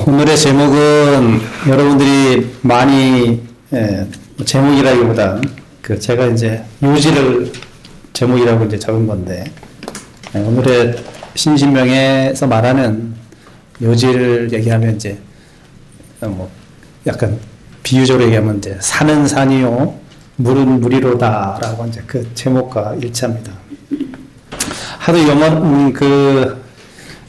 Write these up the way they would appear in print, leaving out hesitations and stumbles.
오늘의 제목은 여러분들이 많이 제목이라기보다 제가 이제 요지를 제목이라고 이제 적은 건데, 오늘의 신신명에서 말하는 요지를 얘기하면 이제 뭐 약간 비유적으로 얘기하면 이제 산은 산이요 물은 물이로다라고 이제 그 제목과 일치합니다. 하도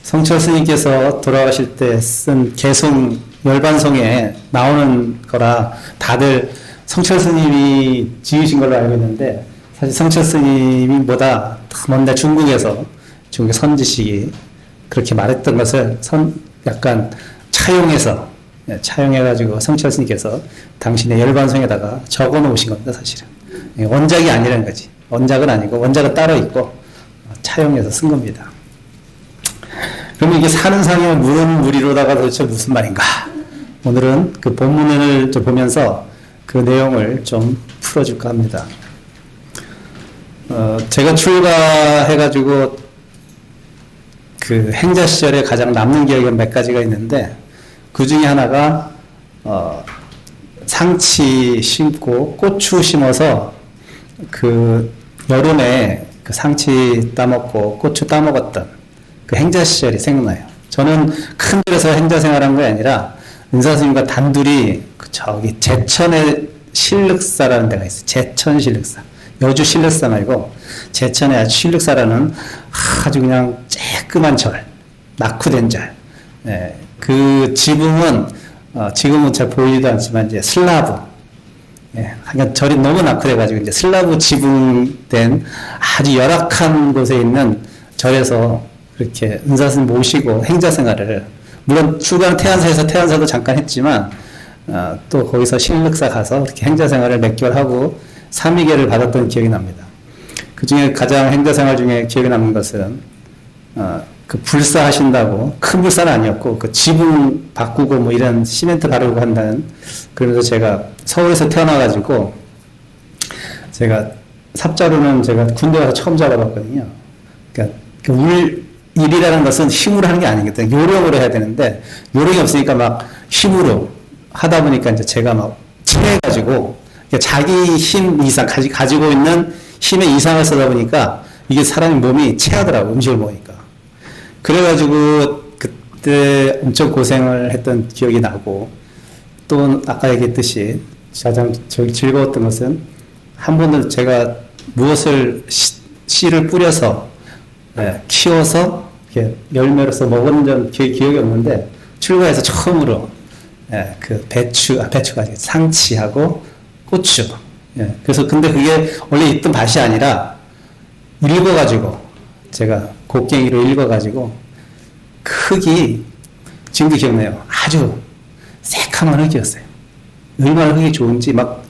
성철 스님께서 돌아가실 때 쓴 개송 열반송에 나오는 거라 다들 성철 스님이 지으신 걸로 알고 있는데, 사실 성철 스님보다 먼저 중국 선지식이 그렇게 말했던 것을 약간 차용해가지고 성철 스님께서 당신의 열반송에다가 적어 놓으신 겁니다, 사실은. 원작이 아니라는 거지. 원작은 아니고, 원작은 따로 있고, 차용해서 쓴 겁니다. 그러면 이게 산은 산이요 물은 물이로다가 도대체 무슨 말인가? 오늘은 그 본문을 좀 보면서 그 내용을 좀 풀어줄까 합니다. 제가 출가해가지고 그 행자 시절에 가장 남는 기억이 몇 가지가 있는데, 그 중에 하나가 상치 심고 고추 심어서 그 여름에 그 상치 따먹고 고추 따먹었던 그 행자 시절이 생각나요. 저는 큰 절에서 행자 생활한 게 아니라 은사스님과 단둘이 저기 제천에 신륵사라는 데가 있어요. 제천 신륵사. 여주 신륵사 말고 제천에 아주 신륵사라는 아주 그냥 쬐끄만 절, 낙후된 절. 그 지붕은 지금은 잘 보이지도 않지만 이제 슬라브. 그러니까 절이 너무 낙후돼가지고 이제 슬라브 지붕된 아주 열악한 곳에 있는 절에서 그렇게 은사스님 모시고 행자 생활을, 물론 출가는 태안사에서 태안사도 잠깐 했지만 또 거기서 신륵사 가서 그렇게 행자 생활을 몇 개월 하고 삼위계를 받았던 기억이 납니다. 그 중에 가장 행자 생활 중에 기억에 남는 것은 그 불사 하신다고, 큰 불사는 아니었고 그 지붕 바꾸고 뭐 이런 시멘트 바르고 한다는, 그러면서 제가 서울에서 태어나가지고 제가 삽자루는 제가 군대 가서 처음 잡아봤거든요. 그러니까 일이라는 것은 힘으로 하는 게 아니거든요. 요령으로 해야 되는데, 요령이 없으니까 막 힘으로 하다 보니까 이제 제가 막 체해가지고, 자기 힘 이상, 가지고 있는 힘의 이상을 쓰다 보니까 이게 사람의 몸이 체하더라고, 음식을 먹으니까. 그래가지고 그때 엄청 고생을 했던 기억이 나고, 또 아까 얘기했듯이 가장 즐거웠던 것은 한 번은 제가 무엇을 씨를 뿌려서 키워서 열매로서 먹은 기억이 없는데, 출가해서 처음으로 그 배추가 아니고 상치하고 고추. 그래서 근데 그게 원래 있던 밭이 아니라 읽어가지고, 제가 곡괭이로 읽어가지고 그 흙이 지금도 기억나요. 아주 새카만 흙이었어요. 얼마나 흙이 좋은지, 막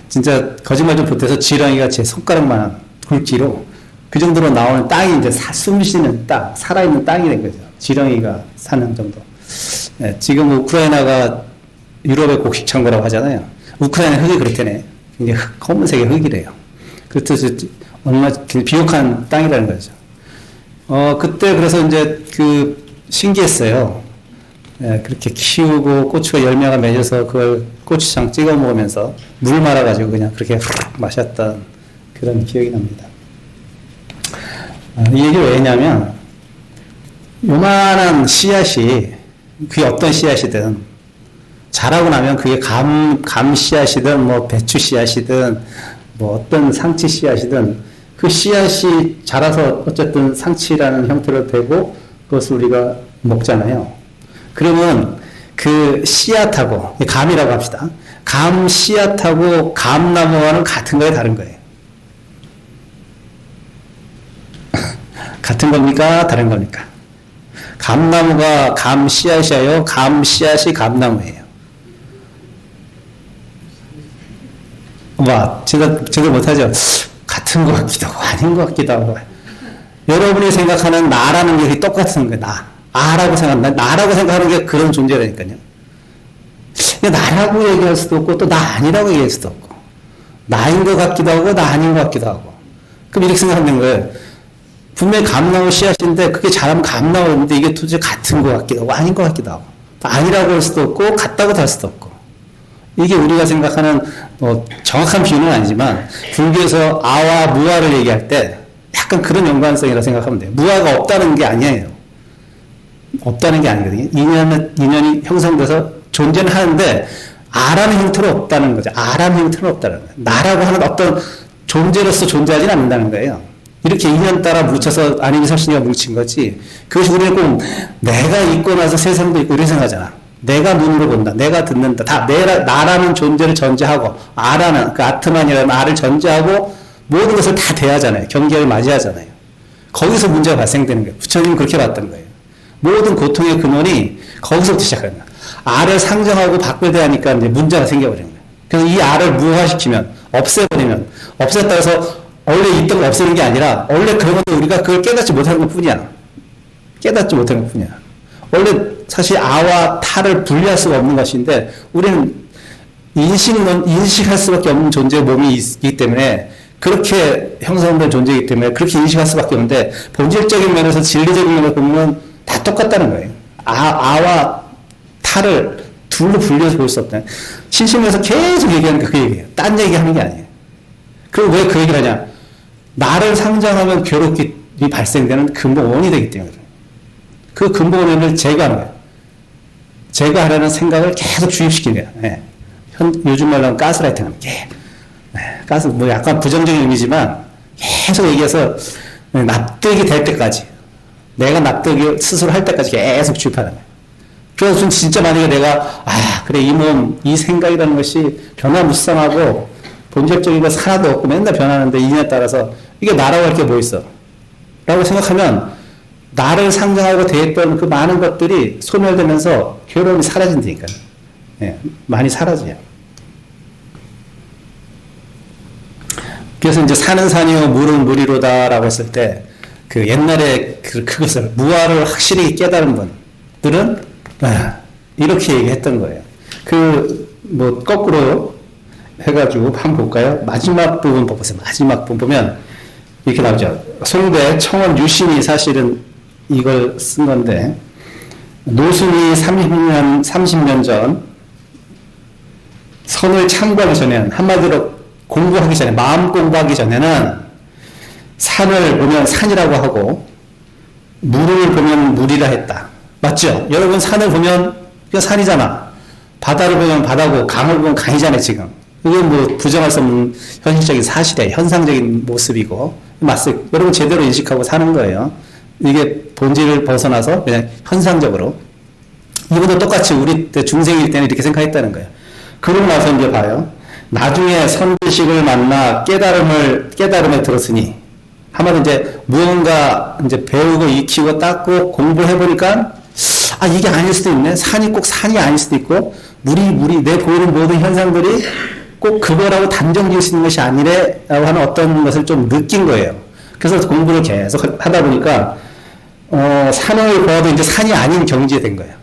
진짜 거짓말 좀 보태서 지렁이가 제 손가락만한 굵기로 그 정도로 나오는 땅이 이제 숨쉬는 땅, 살아있는 땅이 된 거죠. 지렁이가 사는 정도. 지금 우크라이나가 유럽의 곡식 창고라고 하잖아요. 우크라이나 흙이 그렇다네. 이게 검은색의 흙이래요. 그렇듯이 얼마나 비옥한 땅이라는 거죠. 그때 그래서 이제 신기했어요. 그렇게 키우고 고추가 열매가 맺어서 그걸 고추장 찍어 먹으면서 물 말아가지고 그냥 그렇게 마셨던 그런 기억이 납니다. 이 얘기를 왜 했냐면, 요만한 씨앗이, 그게 어떤 씨앗이든, 자라고 나면 그게 감 씨앗이든, 뭐 배추 씨앗이든, 뭐 어떤 상치 씨앗이든, 그 씨앗이 자라서 어쨌든 상치라는 형태로 되고, 그것을 우리가 먹잖아요. 그러면 그 씨앗하고, 감이라고 합시다. 감 씨앗하고 감나무와는 같은 거예요, 다른 거예요? 같은 겁니까? 다른 겁니까? 감나무가 감 씨앗이에요? 감 씨앗이 감나무예요? 제가 못하죠? 같은 것 같기도 하고, 아닌 것 같기도 하고. 여러분이 생각하는 나라는 게 똑같은 거예요, 나라고 생각하는 게 그런 존재라니까요. 나라고 얘기할 수도 없고, 또 나 아니라고 얘기할 수도 없고, 나인 것 같기도 하고, 나 아닌 것 같기도 하고. 그럼 이렇게 생각하는 거예요. 분명히 감나무 씨앗인데 그게 자라면 감나무인데 이게 도대체 같은 것 같기도 하고 아닌 것 같기도 하고 아니라고 할 수도 없고 같다고 할 수도 없고. 이게 우리가 생각하는 정확한 비유는 아니지만 불교에서 아와 무아를 얘기할 때 약간 그런 연관성이라고 생각하면 돼요. 무아가 없다는 게 아니에요. 없다는 게 아니거든요. 인연이 형성돼서 존재는 하는데 아라는 형태로 없다는 거죠. 아라는 형태로 없다는 거예요. 나라고 하는 어떤 존재로서 존재하지는 않는다는 거예요. 이렇게 인연 따라 뭉쳐서 아니면 설신이가 뭉친 거지. 그것이 우리는 꼭 내가 있고 나서 세상도 있고 이렇게 생각하잖아. 내가 눈으로 본다. 내가 듣는다. 다 나라는 존재를 전제하고 아라는 그 아트만이라는 아를 전제하고 모든 것을 다 대하잖아요. 경계를 맞이하잖아요. 거기서 문제가 발생되는 거예요. 부처님은 그렇게 봤던 거예요. 모든 고통의 근원이 거기서부터 시작하는 거예요. 아를 상정하고 바꿔야 되니까 이제 문제가 생겨버리는 거예요. 그래서 이 아를 무화시키면 없애버리면 없앴다 해서 원래 있던 거 없애는 게 아니라 원래 그런 건데 우리가 그걸 깨닫지 못하는 것 뿐이야. 깨닫지 못하는 것 뿐이야. 원래 사실 아와 타를 분리할 수가 없는 것인데 우리는 인식할 수밖에 없는 존재의 몸이 있기 때문에 그렇게 형성된 존재이기 때문에 그렇게 인식할 수밖에 없는데 본질적인 면에서 진리적인 면을 보면 다 똑같다는 거예요. 아와 타를 둘로 분리해서 볼 수 없다. 신심에서 계속 얘기하니까 그 얘기예요. 딴 얘기하는 게 아니에요. 그리고 왜 그 얘기를 하냐. 나를 상정하면 괴롭기 발생되는 근본원이 되기 때문에 그 근본원을 제거하는 거예요. 제거하려는 생각을 계속 주입시키는 거예요. 네. 요즘 말로 하면 가스라이팅 하는 거예요. 네. 가스, 뭐 약간 부정적인 의미지만 계속 얘기해서 납득이 될 때까지 내가 납득을 스스로 할 때까지 계속 주입하는 거예요. 그래서 진짜 만약에 내가 그래 이 몸, 이 생각이라는 것이 변화무쌍하고 본질적인 것 하나도 없고 맨날 변하는데 인연에 따라서 이게 나라고 할 게 뭐 있어? 라고 생각하면 나를 상정하고 대했던 그 많은 것들이 소멸되면서 괴로움이 사라진다니까요. 예, 많이 사라져요. 그래서 이제 산은 산이요 물은 물이로다라고 했을 때 그 옛날에 그것을 무아를 확실히 깨달은 분들은 이렇게 얘기했던 거예요. 뭐 거꾸로 해가지고 한번 볼까요? 마지막 부분 보세요. 마지막 부분 보면 이렇게 나오죠. 송대 청원 유신이 사실은 이걸 쓴 건데 노순이 30년 전 선을 참고하기 전에는 한마디로 공부하기 전에 마음 공부하기 전에는 산을 보면 산이라고 하고 물을 보면 물이라 했다. 맞죠? 여러분 산을 보면 그게 산이잖아. 바다를 보면 바다고 강을 보면 강이잖아요 지금. 이건 뭐 부정할 수 없는 현실적인 사실이에요. 현상적인 모습이고 맞어요. 여러분 제대로 인식하고 사는 거예요. 이게 본질을 벗어나서 그냥 현상적으로 이분도 똑같이 우리 때 중생일 때는 이렇게 생각했다는 거예요. 그러고 나서 이제 봐요. 나중에 선지식을 만나 깨달음에 들었으니 한마디로 이제 무언가 이제 배우고 익히고 닦고 공부를 해보니까 이게 아닐 수도 있네. 산이 꼭 산이 아닐 수도 있고 물이 내 보이는 모든 현상들이 꼭 그거라고 단정 지을 수 있는 것이 아니래라고 하는 어떤 것을 좀 느낀 거예요. 그래서 공부를 계속 하다 보니까 산을 보아도 이제 산이 아닌 경지에 된 거예요.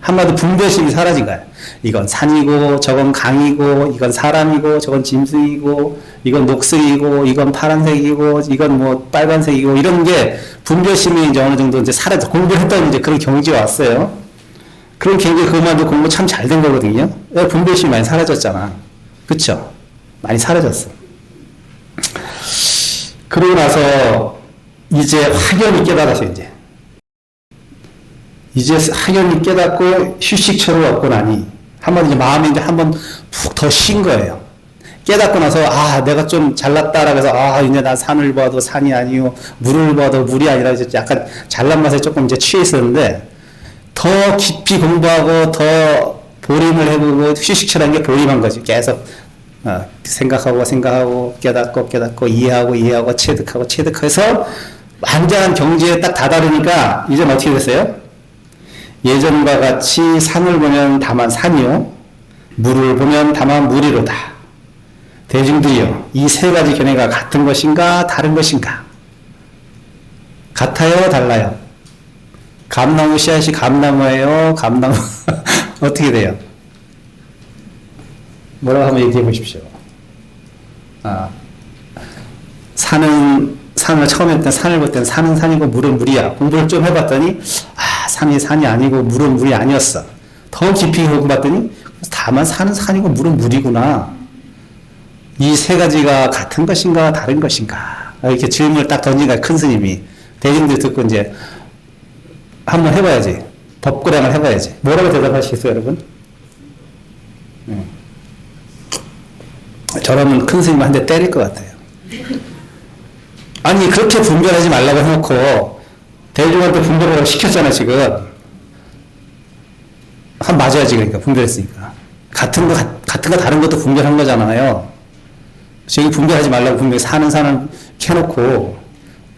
한마디로 분별심이 사라진 거예요. 이건 산이고 저건 강이고 이건 사람이고 저건 짐승이고 이건 녹색이고 이건 파란색이고 이건 뭐 빨간색이고 이런 게 분별심이 이제 어느 정도 이제 사라져 공부를 했던 이제 그런 경지에 왔어요. 그런 경지에 그것만도 공부 참 잘 된 거거든요. 분별심이 많이 사라졌잖아. 그쵸? 많이 사라졌어. 그러고 나서 이제 확연히 깨달았어요. 이제 확연히 깨닫고 휴식처를 얻고 나니 한번 이제 마음이 이제 한번 푹 더 쉰 거예요. 깨닫고 나서 내가 좀 잘났다라고 해서 이제 나 산을 봐도 산이 아니고 물을 봐도 물이 아니라 이제 약간 잘난 맛에 조금 이제 취해 있었는데 더 깊이 공부하고 더 보림을 해보고 휴식처라는 게 보림한 거지. 계속 생각하고 깨닫고 이해하고 체득해서 완전한 경지에 딱 다다르니까 이제 어떻게 됐어요? 예전과 같이 산을 보면 다만 산이요 물을 보면 다만 물이로다. 대중들이요 이 세 가지 견해가 같은 것인가 다른 것인가? 같아요 달라요? 감나무 씨앗이 감나무예요 감나무 어떻게 돼요? 뭐라고 한번 얘기해 보십시오. 산을 처음 했을 때 산을 볼 때는 산은 산이고 물은 물이야. 공부를 좀 해봤더니 산이 산이 아니고 물은 물이 아니었어. 더 깊이 봤더니 다만 산은 산이고 물은 물이구나. 이 세 가지가 같은 것인가 다른 것인가 이렇게 질문을 딱 던지니까 큰 스님이 대중들 듣고 이제 한번 해봐야지. 법고량을 해봐야지. 뭐라고 대답하시겠어요, 여러분? 저라면 큰 스님 한 대 때릴 것 같아요. 아니 그렇게 분별하지 말라고 해놓고 대중한테 분별을 시켰잖아 지금. 한 맞아야지. 그러니까 분별했으니까 같은 거 다른 것도 분별한 거잖아요. 지금 분별하지 말라고 분명히 사는 켜놓고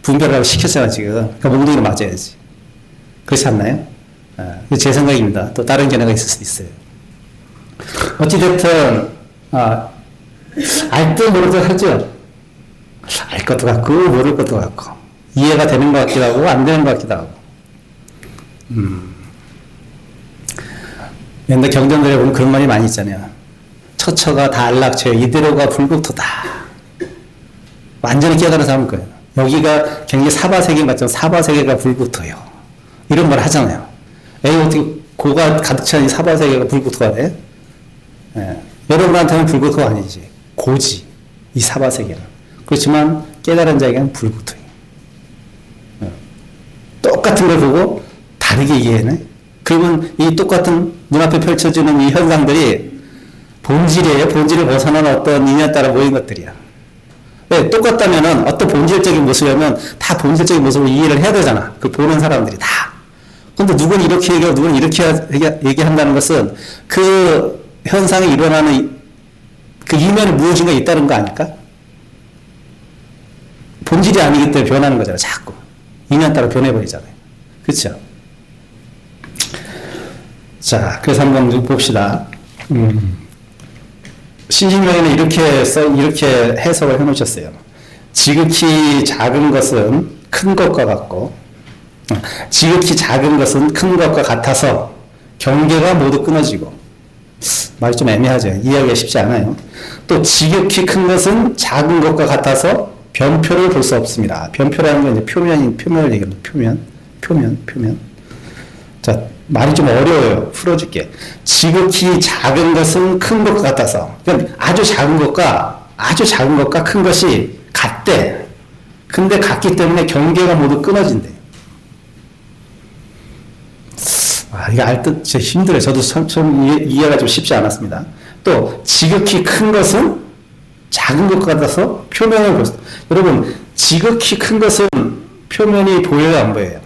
분별하라고 시켰잖아 지금. 그러니까 몽둥이로 맞아야지. 그렇지 않나요? 제 생각입니다. 또 다른 견해가 있을 수도 있어요. 어찌됐든 알 듯 모를 듯 하죠. 알 것도 같고 모를 것도 같고 이해가 되는 것 같기도 하고 안 되는 것 같기도 하고. 옛날 경전들에 보면 그런 말이 많이 있잖아요. 처처가 다 안락처 이대로가 불국토다. 완전히 깨달은 사람은 거예요. 여기가 굉장히 사바세계 같죠. 사바세계가 불국토요. 이런 말 하잖아요. 에이 어떻게 고가 가득 찬 이 사바세계가 불국토가 돼? 여러분한테는 불국토가 아니지. 고지. 이 사바세계는. 그렇지만 깨달은 자에게는 불국토예요. 똑같은 걸 보고 다르게 이해하네. 그러면 이 똑같은 눈앞에 펼쳐지는 이 현상들이 본질이에요. 본질을 벗어난 어떤 인연에 따라 모인 것들이야. 왜? 똑같다면은 어떤 본질적인 모습이라면 다 본질적인 모습을 이해를 해야 되잖아. 그 보는 사람들이 다. 근데 누구는 이렇게 얘기하고 누구는 이렇게 얘기한다는 것은 그 현상이 일어나는 그 이면에 무엇인가 있다는 거 아닐까? 본질이 아니기 때문에 변하는 거잖아. 자꾸. 인연 따라 변해버리잖아요. 그렇죠? 자, 그래서 한번 좀 봅시다. 신신명에는 이렇게 해석을 해놓으셨어요. 지극히 작은 것은 큰 것과 같고, 지극히 작은 것은 큰 것과 같아서 경계가 모두 끊어지고, 말이 좀 애매하죠. 이해하기가 쉽지 않아요. 또 지극히 큰 것은 작은 것과 같아서 변표를 볼 수 없습니다. 변표라는 건 이제 표면을 얘기합니다. 표면. 자, 말이 좀 어려워요. 풀어줄게. 지극히 작은 것은 큰 것과 같아서. 그러니까 아주 작은 것과 큰 것이 같대. 근데 같기 때문에 경계가 모두 끊어진대. 이게 알 듯 진짜 힘들어요. 저도 처음 이해가 좀 쉽지 않았습니다. 또 지극히 큰 것은 작은 것 같아서 표면을 볼 수. 여러분, 지극히 큰 것은 표면이 보여요, 안 보여요?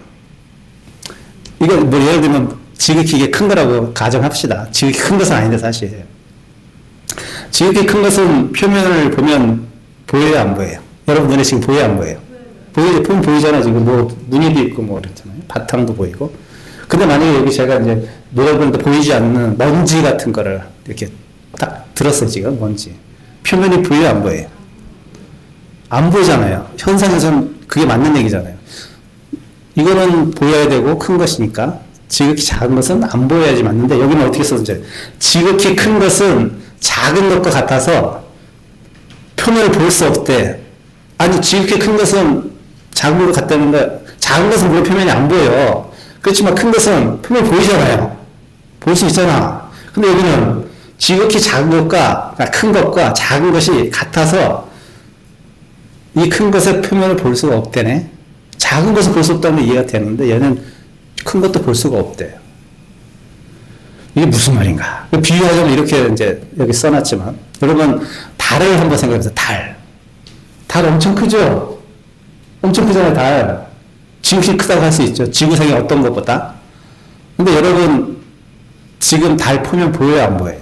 이거 뭐 예를 들면 지극히 이게 큰 거라고 가정합시다. 지극히 큰 것은 아닌데 사실. 지극히 큰 것은 표면을 보면 보여요, 안 보여요? 여러분 눈에 지금 보여요, 안 보여요? 보면 보이잖아. 지금 뭐 무늬도 있고 뭐 그렇잖아요. 바탕도 보이고. 근데 만약에 여기 제가 이제 노래보는데 보이지 않는 먼지 같은 거를 이렇게 딱 들었어요, 지금 먼지. 표면이 보여요, 안 보여요? 안 보이잖아요. 현상에서는 그게 맞는 얘기잖아요. 이거는 보여야 되고 큰 것이니까 지극히 작은 것은 안 보여야지 맞는데 여기는 어떻게 썼는지 지극히 큰 것은 작은 것과 같아서 표면을 볼 수 없대. 아니 지극히 큰 것은 작은 것과 같다는데 작은 것은 물론 표면이 안 보여. 그렇지만 큰 것은 표면이 보이잖아요. 볼 수 있잖아. 근데 여기는 지극히 작은 것과 큰 것과 작은 것이 같아서 이 큰 것의 표면을 볼 수가 없대네. 작은 것을 볼 수 없다면 이해가 되는데 얘는 큰 것도 볼 수가 없대요. 이게 무슨 말인가? 비유하자면 이렇게 이제 여기 써놨지만 여러분 달을 한번 생각해보세요. 달 엄청 크죠? 엄청 크잖아요. 달. 지극히 크다고 할 수 있죠. 지구상의 어떤 것보다. 근데 여러분 지금 달 표면 보여요, 안 보여요?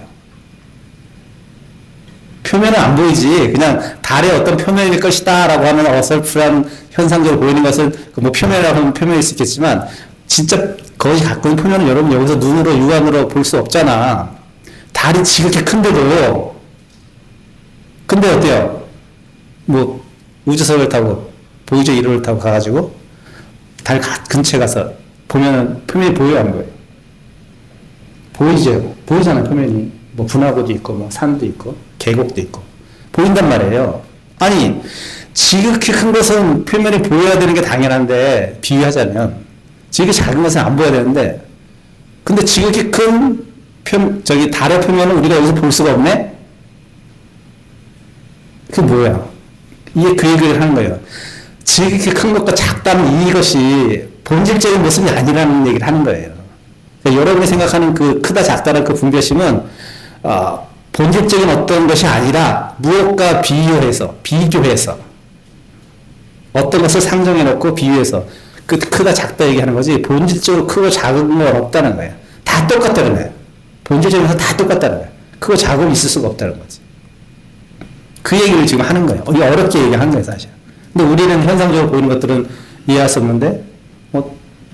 표면은 안 보이지. 그냥 달의 어떤 표면일 것이다 라고 하면 어설프한 현상적으로 보이는 것은 뭐 표면이라고 하면 표면일 수 있겠지만 진짜 거기 갖고 있는 표면은 여러분 여기서 눈으로 육안으로 볼 수 없잖아. 달이 지극히 큰데도. 근데 어때요? 뭐 우주선을 타고 보이저 1호를 타고 가가지고 달 근처에 가서 보면은 표면이 보여요, 안 보여요? 보이죠? 보이잖아요, 표면이. 뭐 분화구도 있고 뭐 산도 있고 계곡도 있고 보인단 말이에요. 아니 지극히 큰 것은 표면이 보여야 되는 게 당연한데 비유하자면 지극히 작은 것은 안 보여야 되는데 근데 지극히 큰 저기 달의 표면은 우리가 여기서 볼 수가 없네? 그게 뭐야? 이게 그 얘기를 하는 거예요. 지극히 큰 것과 작다는 이것이 본질적인 모습이 아니라는 얘기를 하는 거예요. 그러니까 여러분이 생각하는 그 크다 작다는 그 분별심은 본질적인 어떤 것이 아니라 무엇과 비교해서 어떤 것을 상정해 놓고 비교해서 그 크다 작다 얘기하는 거지 본질적으로 크고 작은 건 없다는 거예요. 다 똑같다는 거예요. 본질적으로 다 똑같다는 거예요. 크고 작음이 있을 수가 없다는 거지. 그 얘기를 지금 하는 거예요. 이게 어렵게 얘기하는 거예요, 사실. 근데 우리는 현상적으로 보이는 것들은 이해할 수 없는데,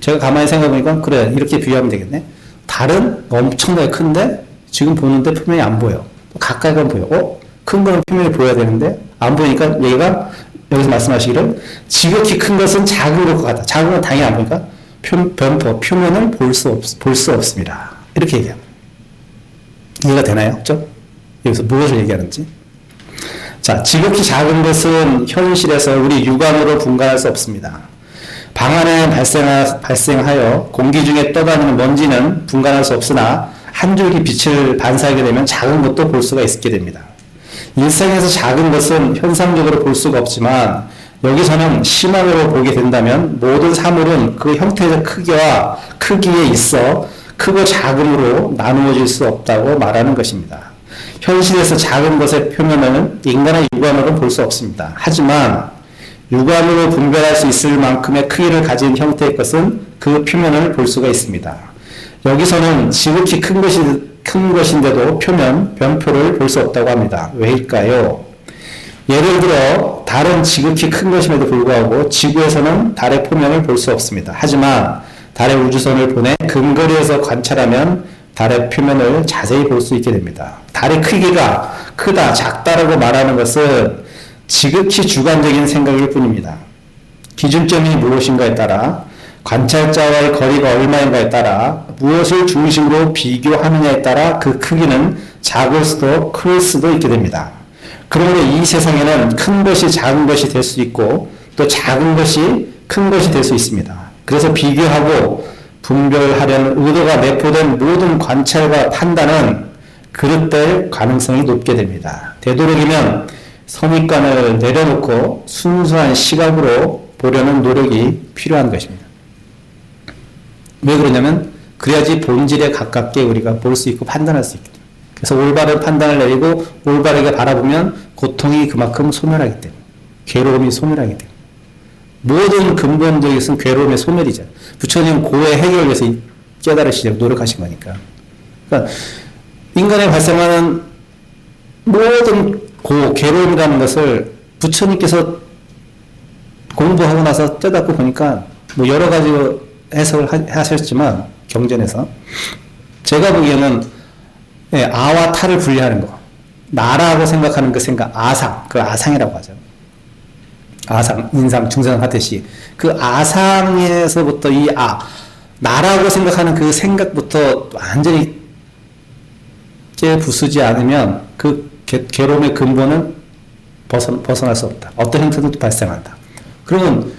제가 가만히 생각해보니까, 그래, 이렇게 비유하면 되겠네. 달은 엄청나게 큰데, 지금 보는데 표면이 안 보여. 가까이 가면 보여. 큰 거는 표면이 보여야 되는데, 안 보이니까 얘가, 여기서 말씀하시기를, 지극히 큰 것은 작은 것과 같다. 작은 건 당연히 안 보니까, 표면을 볼 수 없습니다. 이렇게 얘기합니다. 이해가 되나요? 없죠? 여기서 무엇을 얘기하는지. 자, 지극히 작은 것은 현실에서 우리 육안으로 분간할 수 없습니다. 방 안에 발생하여 공기 중에 떠다니는 먼지는 분간할 수 없으나 한 줄기 빛을 반사하게 되면 작은 것도 볼 수가 있게 됩니다. 일상에서 작은 것은 현상적으로 볼 수가 없지만 여기서는 심화으로 보게 된다면 모든 사물은 그 형태적 크기에 있어 크고 작음으로 나누어질 수 없다고 말하는 것입니다. 현실에서 작은 것의 표면은 인간의 육안으로는 볼 수 없습니다. 하지만 육안으로 분별할 수 있을 만큼의 크기를 가진 형태의 것은 그 표면을 볼 수가 있습니다. 여기서는 지극히 큰 것인데도 변표를 볼 수 없다고 합니다. 왜일까요? 예를 들어 달은 지극히 큰 것임에도 불구하고 지구에서는 달의 표면을 볼 수 없습니다. 하지만 달의 우주선을 보내 근거리에서 관찰하면 달의 표면을 자세히 볼 수 있게 됩니다. 달의 크기가 크다, 작다라고 말하는 것은 지극히 주관적인 생각일 뿐입니다. 기준점이 무엇인가에 따라 관찰자와의 거리가 얼마인가에 따라 무엇을 중심으로 비교하느냐에 따라 그 크기는 작을 수도 클 수도 있게 됩니다. 그러므로 이 세상에는 큰 것이 작은 것이 될 수 있고 또 작은 것이 큰 것이 될 수 있습니다. 그래서 비교하고 분별하려는 의도가 내포된 모든 관찰과 판단은 그릇될 가능성이 높게 됩니다. 되도록이면 선입관을 내려놓고 순수한 시각으로 보려는 노력이 필요한 것입니다. 왜 그러냐면 그래야지 본질에 가깝게 우리가 볼 수 있고 판단할 수 있기 때문에. 그래서 올바른 판단을 내리고 올바르게 바라보면 고통이 그만큼 소멸하기 때문에, 괴로움이 소멸하기 때문에. 모든 근본적인 것은 괴로움의 소멸이죠. 부처님 고의 해결을 위해서 깨달으시려고 노력하신 거니까. 그러니까 인간에 발생하는 모든 괴로움이라는 것을 부처님께서 공부하고 나서 깨닫고 보니까 뭐 여러 가지 해석을 하셨지만 경전에서 제가 보기에는 아와 타를 분리하는 거, 나라고 생각하는 그 생각, 그 아상이라고 하죠. 아상, 인상, 중상 하듯이 그 아상에서부터 나라고 생각하는 그 생각부터 완전히 부수지 않으면 그 괴로움의 근본은 벗어날 수 없다. 어떤 형태도 발생한다. 그러면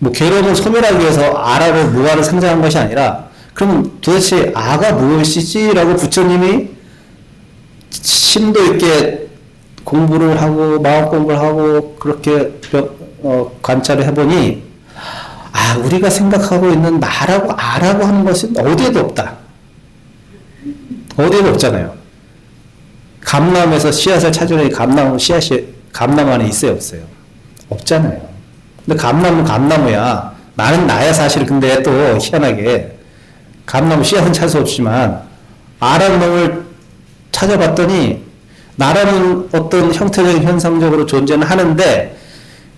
뭐 괴로움을 소멸하기 위해서 아라를 무아를 상징한 것이 아니라 그러면 도대체 아가 무엇이지라고 부처님이 심도 있게 공부를 하고 마음 공부를 하고 그렇게 관찰을 해보니 우리가 생각하고 있는 나라고 아라고 하는 것은 어디에도 없다. 어디에도 없잖아요. 감나무에서 씨앗을 찾으려니 감나무 안에 있어요, 없어요? 없잖아요. 근데 감나무야. 나는 나야 사실. 근데 또 희한하게 감나무 씨앗은 찾을 수 없지만 아라는 놈을 찾아봤더니 나라는 어떤 형태적인 현상적으로 존재는 하는데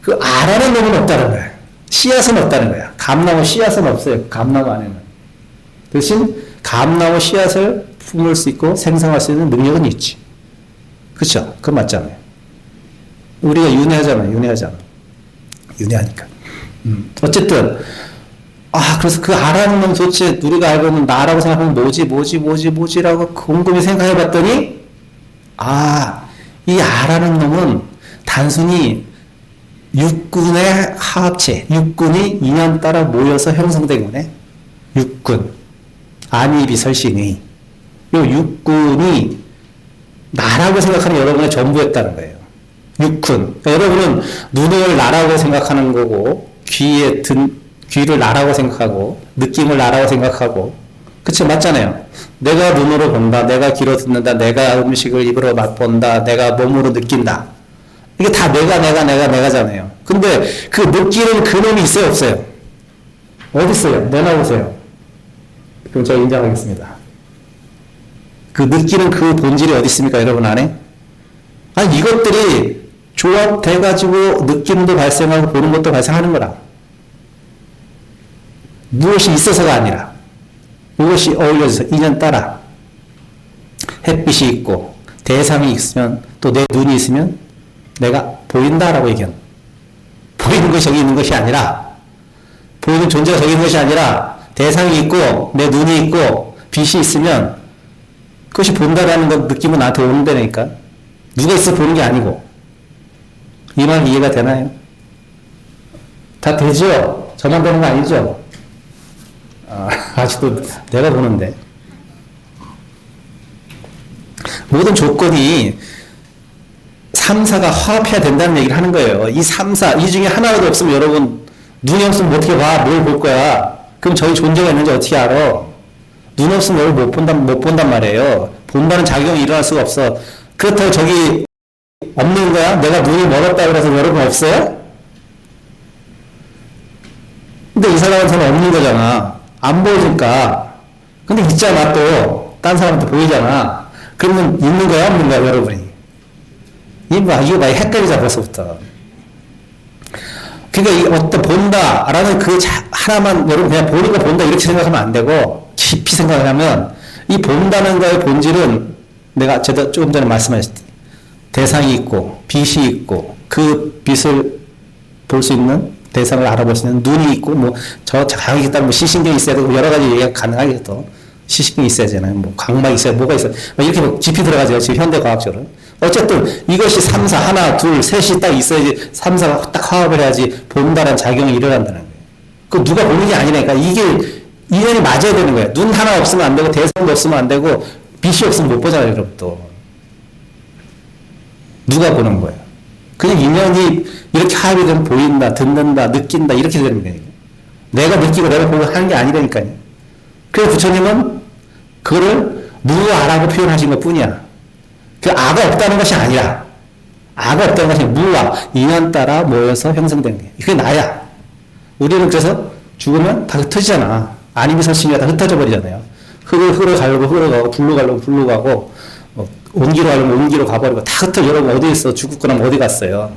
그 아라는 놈은 없다는 거야. 씨앗은 없다는 거야. 감나무 씨앗은 없어요. 감나무 안에는. 대신 감나무 씨앗을 품을 수 있고 생성할 수 있는 능력은 있지. 그쵸? 그건 맞잖아요. 우리가 윤회하니까. 어쨌든, 그래서 그 아라는 놈 도대체 우리가 알고 있는 나라고 생각하면 뭐지라고 곰곰이 생각해 봤더니, 이 아라는 놈은 단순히 육군의 하합체, 육군이 인연 따라 모여서 형성된 거네. 육군. 안이비설신의. 요 육군이 나라고 생각하는 여러분의 전부였다는 거예요. 육군. 그러니까 여러분은 눈을 나라고 생각하는 거고, 귀를 나라고 생각하고, 느낌을 나라고 생각하고, 그치, 맞잖아요. 내가 눈으로 본다, 내가 귀로 듣는다, 내가 음식을 입으로 맛본다, 내가 몸으로 느낀다. 이게 다 내가잖아요. 근데 그 느끼는 그놈이 있어요, 없어요? 어디 있어요? 내놔보세요. 그럼 제가 인정하겠습니다. 그 느끼는 그 본질이 어디 있습니까, 여러분 안에? 아니, 이것들이 조합돼가지고 느낌도 발생하고 보는 것도 발생하는 거라. 무엇이 있어서가 아니라, 무엇이 어울려져서 인연 따라 햇빛이 있고 대상이 있으면 또 내 눈이 있으면 내가 보인다라고 얘기하는, 보이는 것이 여기 있는 것이 아니라, 보이는 존재가 저기 있는 것이 아니라 대상이 있고 내 눈이 있고 빛이 있으면 그것이 본다라는 것 느낌은 나한테 오는다니까. 누가 있어 보는 게 아니고. 이 말 이해가 되나요? 다 되죠? 저만 보는 거 아니죠? 아직도 내가 보는데. 모든 조건이 3, 4가 화합해야 된다는 얘기를 하는 거예요. 이 3, 4, 이 중에 하나라도 없으면 여러분, 눈이 없으면 어떻게 봐? 뭘 볼 거야? 그럼 저희 존재가 있는지 어떻게 알아? 눈 없으면 뭘 못 본단 말이에요. 본다는 작용이 일어날 수가 없어. 그렇다고 저기 없는 거야? 내가 눈이 멀었다 그래서 여러분 없어요? 근데 이 사람한테는 없는 거잖아. 안 보이니까. 근데 있잖아, 또. 딴 사람한테 보이잖아. 그러면 있는 거야, 없는 거야, 여러분이? 이거 헷갈리자, 벌써부터. 그러니까 이 어떤 본다라는 그 하나만 여러분 그냥 보는 거 본다 이렇게 생각하면 안 되고 깊이 생각하면 이 본다는 거의 본질은 내가 제가 조금 전에 말씀하셨듯이 대상이 있고 빛이 있고 그 빛을 볼 수 있는 대상을 알아볼 수 있는 눈이 있고 뭐 저 자각이 있다 뭐 시신경이 있어야 되고 여러 가지 얘기가 가능하겠죠. 시신경이 있어야 되잖아요. 뭐 광막이 있어야 뭐가 있어요. 이렇게 뭐 깊이 들어가죠. 지금 현대 과학적으로. 어쨌든 이것이 3, 4 하나, 둘, 셋이 딱 있어야지 3, 4가 딱 화합을 해야지 본다는 작용이 일어난다는 거예요. 그 누가 보는 게 아니라니까 이게 인연이 맞아야 되는 거예요. 눈 하나 없으면 안 되고 대상도 없으면 안 되고 빛이 없으면 못 보잖아요, 여러분 또. 누가 보는 거예요? 그냥 인연이 이렇게 화합이 되면 보인다, 듣는다, 느낀다 이렇게 되는 거예요. 내가 느끼고 내가 보고 하는 게 아니라니까요. 그래서 부처님은 그거를 무아라고 표현하신 것 뿐이야. 그 아가 없다는 것이 아니라, 아가 없다는 것이 무아, 인연 따라 모여서 형성된 게. 그게 나야. 우리는 그래서 죽으면 다 흩어지잖아. 아니면 설신이가 다 흩어져 버리잖아요. 흙으로 가려고 흙으로 가고, 불로 가려고 불로 가고, 온기로 가려면 온기로 가버리고, 다 흩어져. 여러분 어디 있어? 죽고 나면 어디 갔어요?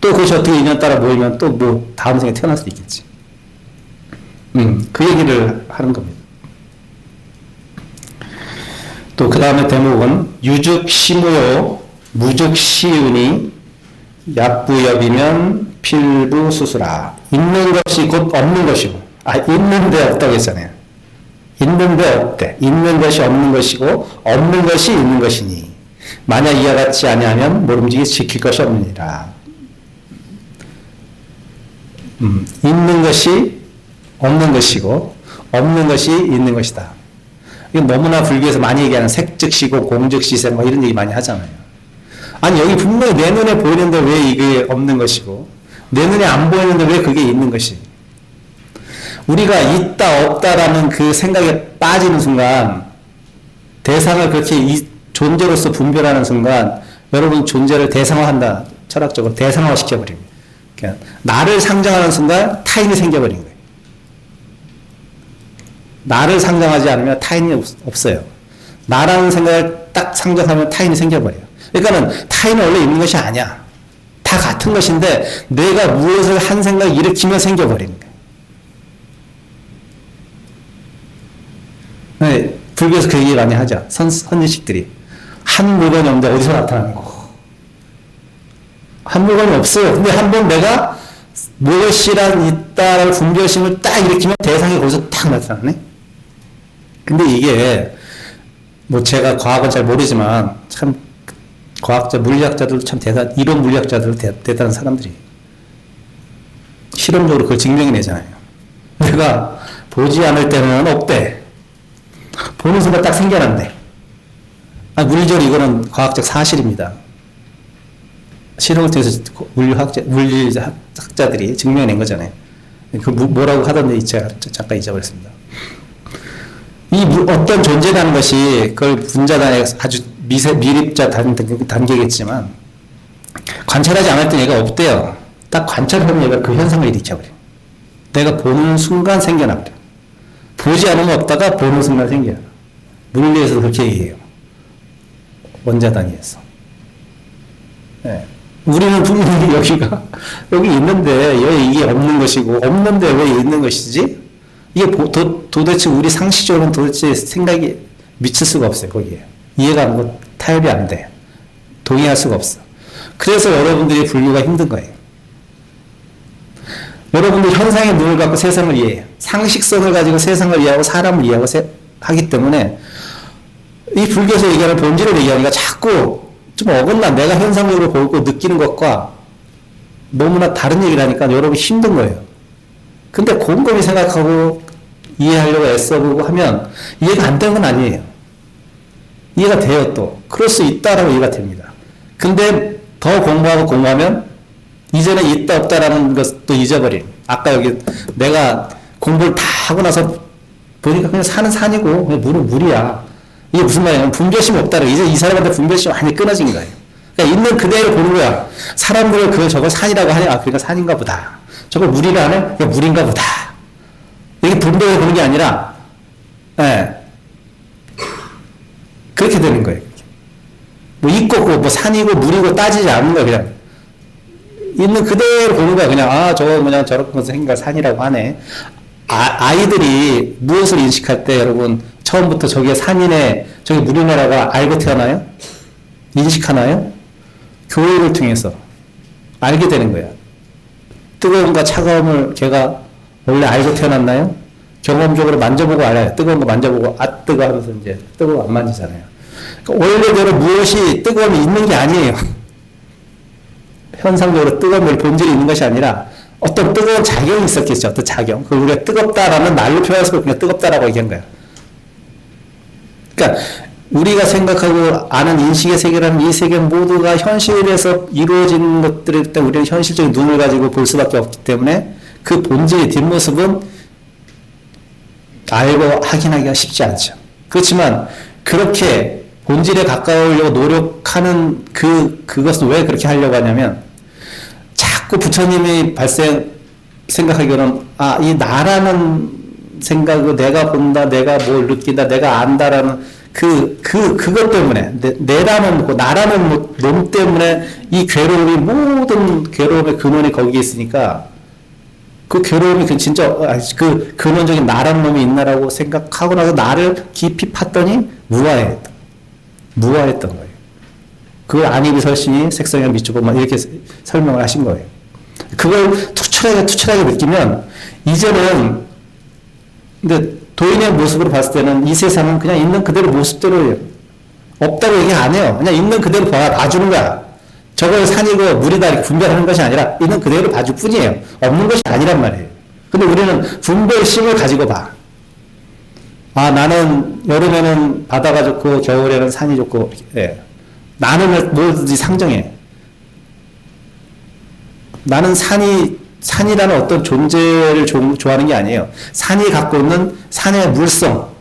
또 그것이 어떻게 인연 따라 모이면 또 뭐 다음 생에 태어날 수도 있겠지. 그 얘기를 하는 겁니다. 또 그 다음에 대목은 유죽시무요 무죽시윤이 약부엽이면 필부수수라. 있는 것이 곧 없는 것이고, 있는데 없다고 했잖아요. 있는데 없대. 있는 것이 없는 것이고 없는 것이 있는 것이니 만약 이와 같지 아니하면 모름지기 지킬 것이 없느니라. 있는 것이 없는 것이고 없는 것이 있는 것이다. 이건 너무나 불교에서 많이 얘기하는 색즉시고 공즉시세 뭐 이런 얘기 많이 하잖아요. 아니 여기 분명히 내 눈에 보이는데 왜 이게 없는 것이고 내 눈에 안 보이는데 왜 그게 있는 것이. 우리가 있다 없다라는 그 생각에 빠지는 순간 대상을 그렇게 존재로서 분별하는 순간 여러분 존재를 대상화한다. 철학적으로 대상화 시켜버립니다. 그러니까 나를 상정하는 순간 타인이 생겨버린 거예요. 나를 상정하지 않으면 타인이 없어요. 나라는 생각을 딱 상정하면 타인이 생겨버려요. 그러니까는 타인은 원래 있는 것이 아니야. 다 같은 것인데 내가 무엇을 한 생각을 일으키면 생겨버리는 거예요. 네, 불교에서 그 얘기 많이 하죠. 선지식들이. 한 물건이 없는데 어디서 나타나는 거. 한 물건이 없어요. 근데 한 번 내가 무엇이란 있다라는 분별심을 딱 일으키면 대상이 거기서 딱 나타나네. 근데 이게 뭐 제가 과학은 잘 모르지만 참 과학자, 물리학자들도 참 이론 물리학자들도 대단한 사람들이 실험적으로 그걸 증명해내잖아요. 내가 보지 않을 때는 없대. 보는 순간 딱 생겨난대. 물리적으로 이거는 과학적 사실입니다. 실험을 통해서 물리학자들이 증명해낸 거잖아요. 뭐라고 하던데 제가 잠깐 잊어버렸습니다. 어떤 존재라는 것이 그걸 분자단의 아주 미립자 단계겠지만 관찰하지 않을 때 얘가 없대요. 딱 관찰하면 얘가 그 현상을 일으켜버려. 내가 보는 순간 생겨나버려. 보지 않으면 없다가 보는 순간 생겨나. 물리에서 그렇게 얘기해요. 원자 단위에서. 네. 우리는 분명히 여기 있는데 왜 이게 없는 것이고 없는데 왜 있는 것이지? 이게 도대체 우리 상식적으로는 도대체 생각이 미칠 수가 없어요. 거기에 이해가 안 고 타협이 안 돼. 동의할 수가 없어. 그래서 여러분들이 분류가 힘든 거예요. 여러분들 현상의 눈을 갖고 세상을 이해해요. 상식선을 가지고 세상을 이해하고 사람을 이해하고 하기 때문에 이 불교에서 얘기하는 본질을 얘기하니까 자꾸 좀 어긋나. 내가 현상적으로 보고 느끼는 것과 너무나 다른 얘기를 하니까 여러분 힘든 거예요. 근데 곰곰이 생각하고 이해하려고 애써보고 하면 이해가 안 되는 건 아니에요. 이해가 돼요 또. 그럴 수 있다라고 이해가 됩니다. 근데 더 공부하고 공부하면 이전에 있다 없다라는 것도 잊어버림. 아까 여기 내가 공부를 다 하고 나서 보니까 그냥 산은 산이고 그냥 물은 물이야. 이게 무슨 말이냐면 분별심이 없다는 이제 이 사람한테 분별심이 많이 끊어진 거예요. 그러니까 있는 그대로 보는 거야. 사람들은 저걸 산이라고 하냐? 그러니까 산인가 보다. 저걸 물이라 하네? 그러니까 물인가 보다. 이게 분별을 보는 게 아니라 예. 그렇게 되는 거예요. 뭐 있고 없고 뭐 산이고 물이고 따지지 않는 거야. 그냥 있는 그대로 보는 거야. 그냥 저거 그냥 저렇게 생긴 산이라고 하네. 아이들이 무엇을 인식할 때 여러분 처음부터 저게 산이네 저게 물이네라고 알고 태어나요? 인식하나요? 교육을 통해서 알게 되는 거야. 뜨거움과 차가움을 걔가 원래 알고 태어났나요? 경험적으로 만져보고 알아요. 뜨거운 거 만져보고 뜨거 하면서 이제 뜨거워 안 만지잖아요. 그러니까 원래대로 무엇이 뜨거움이 있는 게 아니에요. 현상적으로 뜨거움의 본질이 있는 것이 아니라 어떤 뜨거운 작용이 있었겠죠. 어떤 작용. 그걸 우리가 뜨겁다라는 말로 표현해서 그냥 뜨겁다라고 얘기한 거야. 그러니까 우리가 생각하고 아는 인식의 세계라는 이 세계 모두가 현실에서 이루어진 것들일 때 우리는 현실적인 눈을 가지고 볼 수밖에 없기 때문에 그 본질의 뒷모습은 알고 확인하기가 쉽지 않죠. 그렇지만 그렇게 본질에 가까우려고 노력하는 그것을 왜 그렇게 하려고 하냐면 자꾸 부처님이 생각하기로는 이 나라는 생각을 내가 본다, 내가 뭘 느낀다, 내가 안다라는 그것 때문에 내라는 나라는 놈 때문에 이 괴로움이 모든 괴로움의 근원이 거기에 있으니까 그 괴로움이 진짜 그 근원적인 나라는 놈이 있나라고 생각하고 나서 나를 깊이 팠더니 무아했던 거예요. 그걸 안이비 설신이 색성의 미주고만 이렇게 설명을 하신 거예요. 그걸 투철하게 느끼면 이제는 근데 도인의 모습으로 봤을 때는 이 세상은 그냥 있는 그대로 모습대로예요. 없다고 얘기 안 해요. 그냥 있는 그대로 봐주는 거야. 저걸 산이고 물이다 이렇게 분별하는 것이 아니라 있는 그대로 봐줄 뿐이에요. 없는 것이 아니란 말이에요. 근데 우리는 분별심을 가지고 봐. 나는 여름에는 바다가 좋고 겨울에는 산이 좋고 예. 나는 뭐든지 상정해. 나는 산이라는 어떤 존재를 좋아하는 게 아니에요. 산이 갖고 있는 산의 물성.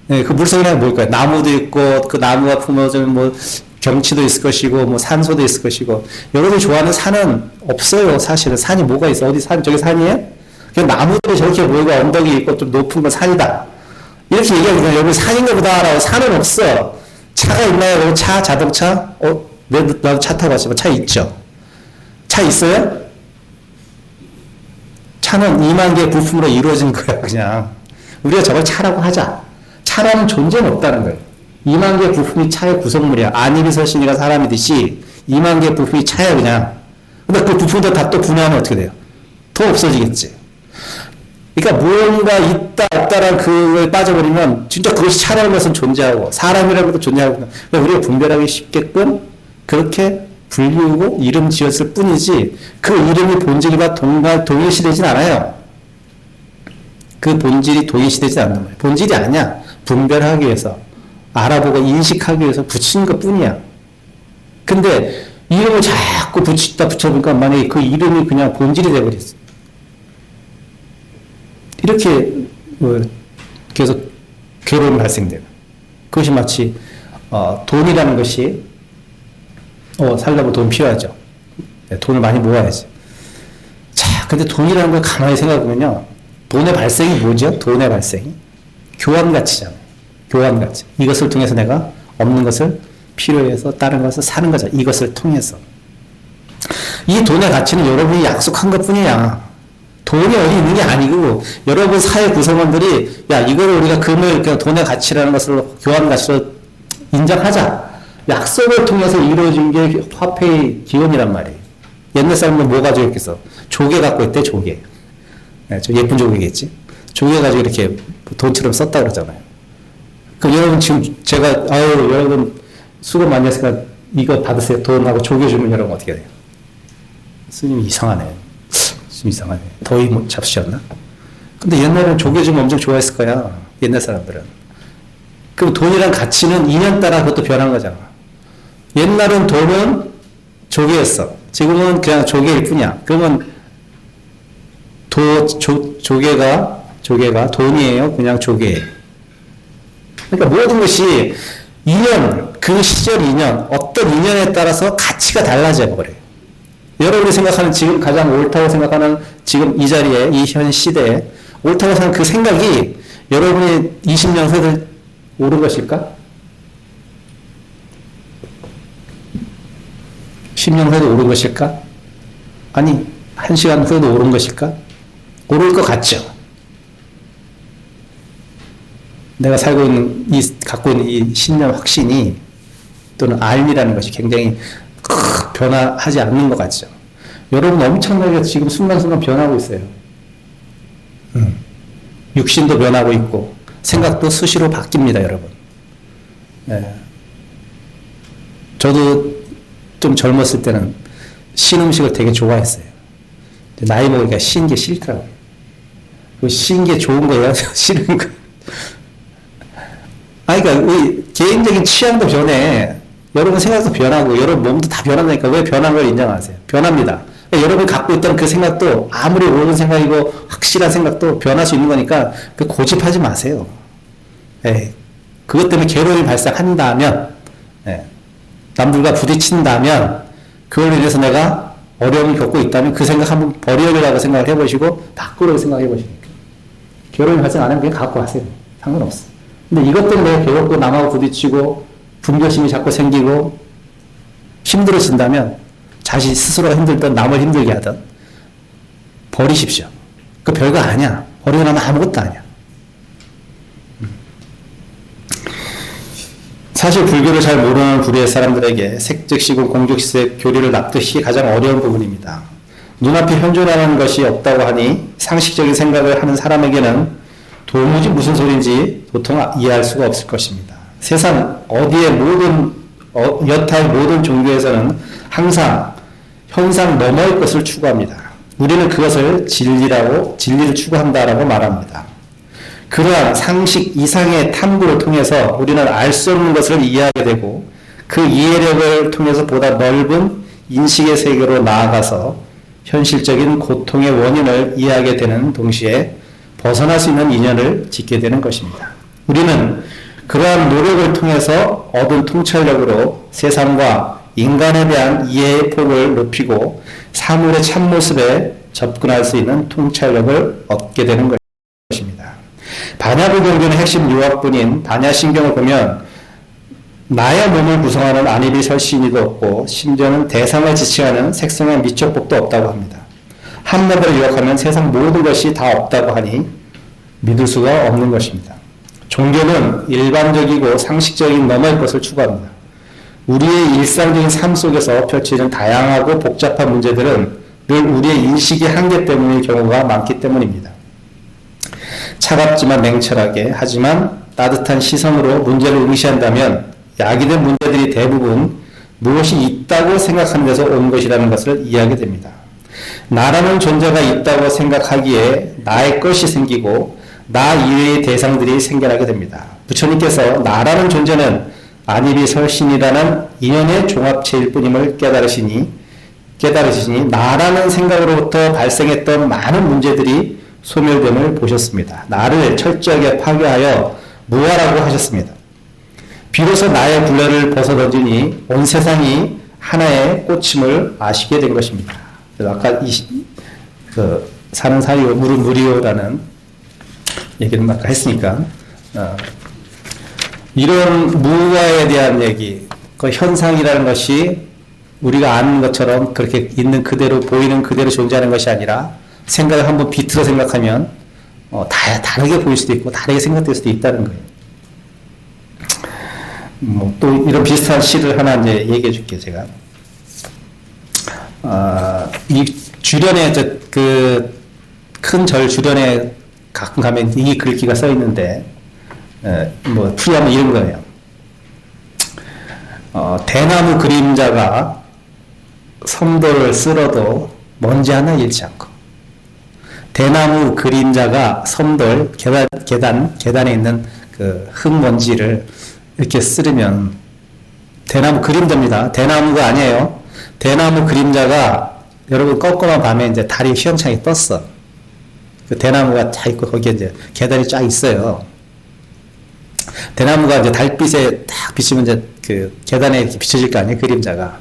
네, 그 물성이란 뭘까요? 나무도 있고, 그 나무가 품어주면 뭐, 경치도 있을 것이고, 뭐, 산소도 있을 것이고. 여러분이 좋아하는 산은 없어요, 사실은. 산이 뭐가 있어? 어디 저게 산이에요? 그냥 나무들이 저렇게 모이고 언덕이 있고 좀 높은 건 산이다. 이렇게 얘기하니까 여러분 산인가 보다라고 산은 없어. 차가 있나요? 자동차? 나도 차 타고 왔지만 차 있죠? 차 있어요? 차는 2만 개의 부품으로 이루어진 거야, 그냥. 우리가 저걸 차라고 하자. 차라는 존재는 없다는 거예요. 2만 개의 부품이 차의 구성물이야. 안이비 설신이가 사람이듯이 2만 개의 부품이 차야, 그냥. 근데 그 부품들 다 또 분해하면 어떻게 돼요? 더 없어지겠지. 그러니까 무언가 있다, 없다라는 그거에 빠져버리면 진짜 그것이 차라는 것은 존재하고 사람이라는 것도 존재하고 그러니까 우리가 분별하기 쉽게끔 그렇게 불리우고 이름 지었을 뿐이지 그 이름이 본질과 동일시되진 않아요. 그 본질이 동일시되지 않는 거예요. 본질이 아니야. 분별하기 위해서, 알아보고 인식하기 위해서 붙인 것 뿐이야. 근데 이름을 자꾸 붙여보니까 만약에 그 이름이 그냥 본질이 돼버렸어. 이렇게 계속 괴로움이 발생돼요. 그것이 마치 돈이라는 것이 살려면 돈 필요하죠. 네, 돈을 많이 모아야지. 자, 근데 돈이라는 걸 가만히 생각해보면요. 돈의 발생이 뭐죠? 돈의 발생이 교환가치잖아요. 교환가치. 이것을 통해서 내가 없는 것을 필요해서 다른 것을 사는 거죠. 이것을 통해서. 이 돈의 가치는 여러분이 약속한 것 뿐이야. 돈이 어디 있는 게 아니고, 여러분 사회 구성원들이, 야, 이거를 우리가 금을 돈의 가치라는 것을 교환 가치로 인정하자. 약속을 통해서 이루어진 게 화폐의 기원이란 말이에요. 옛날 사람들은 뭐 가지고 있겠어? 조개 갖고 있대, 조개. 네, 저 예쁜 조개겠지? 조개 가지고 이렇게 돈처럼 썼다 그러잖아요. 그럼 여러분 지금 제가, 여러분 수고 많이 했으니까 이거 받으세요. 돈하고 조개 주면 여러분 어떻게 돼요? 스님이 이상하네. 좀 이상하네. 더위 못 잡수셨나? 근데 옛날에는 조개 주면 엄청 좋아했을 거야. 옛날 사람들은. 그럼 돈이란 가치는 인연 따라 그것도 변한 거잖아. 옛날은 돈은 조개였어. 지금은 그냥 조개일 뿐이야. 그러면 조개가 돈이에요? 그냥 조개예요. 그러니까 모든 것이 인연, 그 시절 인연, 어떤 인연에 따라서 가치가 달라져 버려요. 여러분이 생각하는 지금 가장 옳다고 생각하는 지금 이 자리에, 이 현 시대에 옳다고 생각하는 그 생각이 여러분이 20년 후에도 옳은 것일까? 10년 후에도 옳은 것일까? 아니, 1시간 후에도 옳은 것일까? 옳을 것 같죠? 내가 갖고 있는 이 신념 확신이 또는 알미라는 것이 굉장히 변화하지 않는 것 같죠? 여러분 엄청나게 지금 순간순간 변하고 있어요. 육신도 변하고 있고, 생각도 수시로 바뀝니다, 여러분. 네. 저도 좀 젊었을 때는 신 음식을 되게 좋아했어요. 나이 먹으니까 신 게 싫더라고요. 신 게 좋은 거예요? 싫은 거. 그러니까 우리 개인적인 취향도 변해. 여러분 생각도 변하고 여러분 몸도 다 변한다니까. 왜 변한 걸 인정하세요? 변합니다. 여러분 갖고 있던 그 생각도 아무리 옳은 생각이고 확실한 생각도 변할 수 있는 거니까 고집하지 마세요. 그것 때문에 괴로움이 발생한다면, 남들과 부딪힌다면, 그걸로 인해서 내가 어려움을 겪고 있다면 그 생각 한번 버려야라고 생각을 해보시고 밖으로 생각해 보시니까 괴로움이 발생 안 하면 그냥 갖고 가세요. 상관없어. 근데 이것 때문에 괴롭고 남하고 부딪히고 분별심이 자꾸 생기고 힘들어진다면 자신 스스로가 힘들든 남을 힘들게 하든 버리십시오. 그 별거 아니야. 버리고 나면 아무것도 아니야. 사실 불교를 잘 모르는 불의의 사람들에게 색즉시고 공즉시의 교리를 납득이 가장 어려운 부분입니다. 눈앞에 현존하는 것이 없다고 하니 상식적인 생각을 하는 사람에게는 도무지 무슨 소리인지 도통 이해할 수가 없을 것입니다. 세상 어디에 여타의 모든 종교에서는 항상 형상 너머의 것을 추구합니다. 우리는 그것을 진리를 추구한다라고 말합니다. 그러한 상식 이상의 탐구를 통해서 우리는 알 수 없는 것을 이해하게 되고 그 이해력을 통해서 보다 넓은 인식의 세계로 나아가서 현실적인 고통의 원인을 이해하게 되는 동시에 벗어날 수 있는 인연을 짓게 되는 것입니다. 우리는 그러한 노력을 통해서 얻은 통찰력으로 세상과 인간에 대한 이해의 폭을 높이고 사물의 참모습에 접근할 수 있는 통찰력을 얻게 되는 것입니다. 반야불경전의 핵심 유학분인 반야신경을 보면 나의 몸을 구성하는 안일이 설신이도 없고 심지어는 대상을 지칭하는 색성의 미적법도 없다고 합니다. 한마디로 요약하면 세상 모든 것이 다 없다고 하니 믿을 수가 없는 것입니다. 종교는 일반적이고 상식적인 너머의 것을 추구합니다. 우리의 일상적인 삶 속에서 펼쳐지는 다양하고 복잡한 문제들은 늘 우리의 인식의 한계 때문일 경우가 많기 때문입니다. 차갑지만 냉철하게 하지만 따뜻한 시선으로 문제를 응시한다면 야기된 문제들이 대부분 무엇이 있다고 생각하는 데서 온 것이라는 것을 이해하게 됩니다. 나라는 존재가 있다고 생각하기에 나의 것이 생기고 나 이외의 대상들이 생겨나게 됩니다. 부처님께서 나라는 존재는 안일이설신이라는 인연의 종합체일 뿐임을 깨달으시니 나라는 생각으로부터 발생했던 많은 문제들이 소멸됨을 보셨습니다. 나를 철저하게 파괴하여 무아라고 하셨습니다. 비로소 나의 굴레를 벗어던지니 온 세상이 하나의 꽃임을 아시게 된 것입니다. 그래서 아까 사는 사리오 물은 무리오라는 얘기를 아까 했으니까 이런 무아에 대한 얘기, 그 현상이라는 것이 우리가 아는 것처럼 그렇게 있는 그대로 보이는 그대로 존재하는 것이 아니라 생각을 한번 비틀어 생각하면 다르게 보일 수도 있고 다르게 생각될 수도 있다는 거예요. 또 이런 비슷한 시를 하나 이제 얘기해 줄게요, 제가. 이 주변에 큰 절 주변에 가끔 가면 이 글귀가 써 있는데, 풀이하면 이런 거예요. 대나무 그림자가 섬돌을 쓸어도 먼지 하나 잃지 않고, 대나무 그림자가 섬돌, 계단에 있는 그 흙먼지를 이렇게 쓸으면, 대나무 그림자입니다. 대나무가 아니에요. 대나무 그림자가, 여러분 껌껌한 밤에 이제 달이 휘영창에 떴어. 그 대나무가 다 있고, 거기에 이제 계단이 쫙 있어요. 대나무가 이제 달빛에 딱 비치면 이제 그 계단에 이렇게 비춰질 거 아니에요, 그림자가.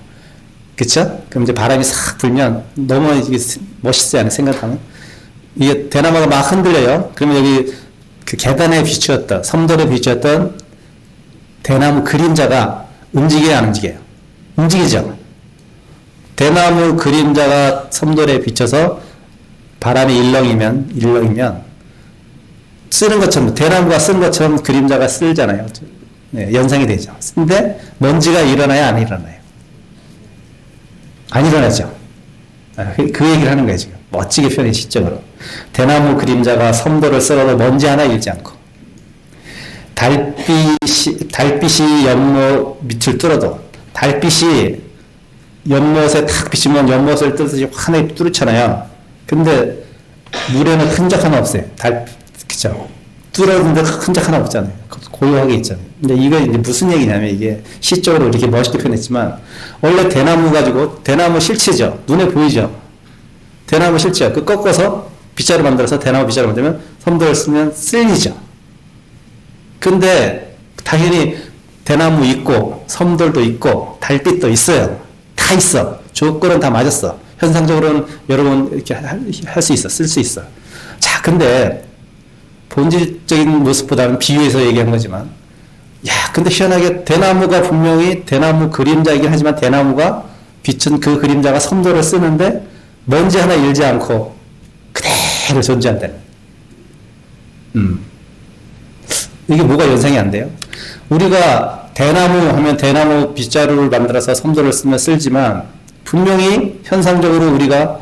그쵸? 그럼 이제 바람이 싹 불면 너무 이게 멋있지 않아요, 생각하면? 이게 대나무가 막 흔들려요. 그러면 여기 그 계단에 비추었던, 섬돌에 비추었던 대나무 그림자가 움직여야 안 움직여요? 움직이죠? 대나무 그림자가 섬돌에 비쳐서 바람이 일렁이면 쓰는 것처럼, 대나무가 쓴 것처럼 그림자가 쓸잖아요. 네, 연상이 되죠. 근데 먼지가 일어나요, 안 일어나요? 안 일어나죠. 그 얘기를 하는 거예요, 지금. 멋지게 표현해, 시적으로. 대나무 그림자가 섬돌을 쓸어도 먼지 하나 일지 않고, 달빛이 연못 밑을 뚫어도, 달빛이 연못에 탁 비치면 연못을 뚫듯이 환하게 뚫잖아요. 근데 물에는 흔적 하나 없어요. 그쵸? 뚫었는데 흔적 하나 없잖아요. 고요하게 있잖아요. 근데 이거 이제 무슨 얘기냐면, 이게 시적으로 이렇게 멋있게 표현했지만, 원래 대나무 가지고, 대나무 실체죠. 눈에 보이죠? 대나무 실체요. 그 꺾어서 빗자루 만들어서 대나무 빗자루 만들면 섬돌을 쓰면 쓸리죠. 근데 당연히 대나무 있고, 섬돌도 있고, 달빛도 있어요. 다 있어. 조건은 다 맞았어. 현상적으로는 여러분 이렇게 할 수 있어. 쓸 수 있어. 자, 근데 본질적인 모습보다는 비유해서 얘기한 거지만, 근데 희한하게 대나무가 분명히 대나무 그림자이긴 하지만 대나무가 비춘 그 그림자가 섬돌을 쓰는데 먼지 하나 일지 않고 그대로 존재한다는. 이게 뭐가 연상이 안 돼요? 우리가 대나무 하면 대나무 빗자루를 만들어서 섬돌을 쓰면 쓸지만 분명히 현상적으로 우리가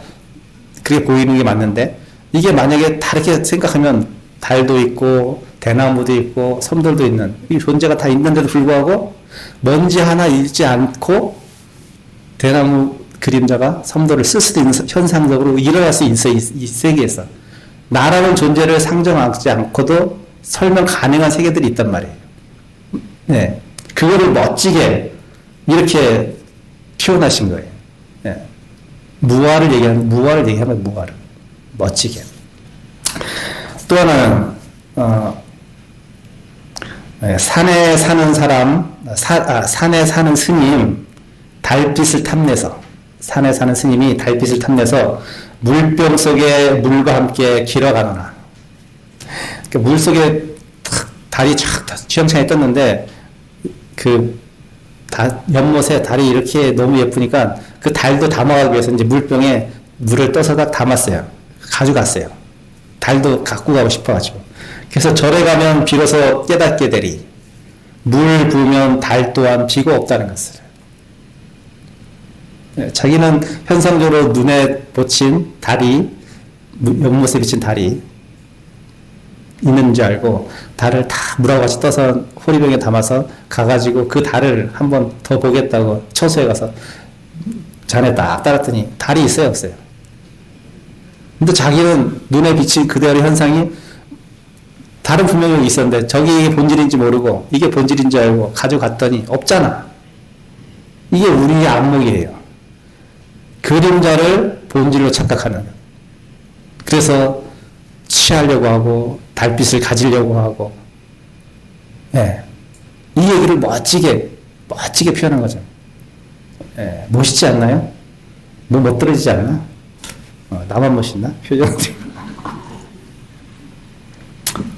그게 보이는 게 맞는데, 이게 만약에 다르게 생각하면 달도 있고 대나무도 있고 섬돌도 있는 이 존재가 다 있는데도 불구하고 먼지 하나 잃지 않고 대나무 그림자가 섬돌을 쓸 수도 있는 현상적으로 일어날 수 있어, 이 세계에서. 나라는 존재를 상정하지 않고도 설명 가능한 세계들이 있단 말이에요. 네. 그거를 멋지게 이렇게 표현하신 거예요. 네. 무아를 얘기하면 무아를. 멋지게. 또 하나는, 산에 사는 사람, 산에 사는 스님, 달빛을 탐내서, 산에 사는 스님이 달빛을 탐내서 물병 속에 물과 함께 길어가노라. 그러니까 물 속에 달이 쫙 휘영창에 떴는데, 연못에 달이 이렇게 너무 예쁘니까 그 달도 담아가기 위해서 이제 물병에 물을 떠서 다 담았어요. 가져갔어요. 달도 갖고 가고 싶어가지고. 그래서 절에 가면 비로소 깨닫게 되리. 물 부으면 달 또한 비가 없다는 것을. 자기는 현상적으로 눈에 비친 달이, 연못에 비친 달이 있는 줄 알고 달을 다 물하고 같이 떠서 호리병에 담아서 가가지고 그 달을 한번 더 보겠다고 처소에 가서 잔에 딱 따랐더니 달이 있어요, 없어요? 근데 자기는 눈에 비친 그대로 현상이 다른 분명히 있었는데 저기 본질인지 모르고 이게 본질인 줄 알고 가져갔더니 없잖아. 이게 우리의 안목이에요. 그림자를 본질로 착각하는. 그래서 취하려고 하고 달빛을 가지려고 하고, 예. 이 얘기를 멋지게 표현한 거죠. 예. 멋있지 않나요? 뭐 멋들어지지 않나? 나만 멋있나? 표정이.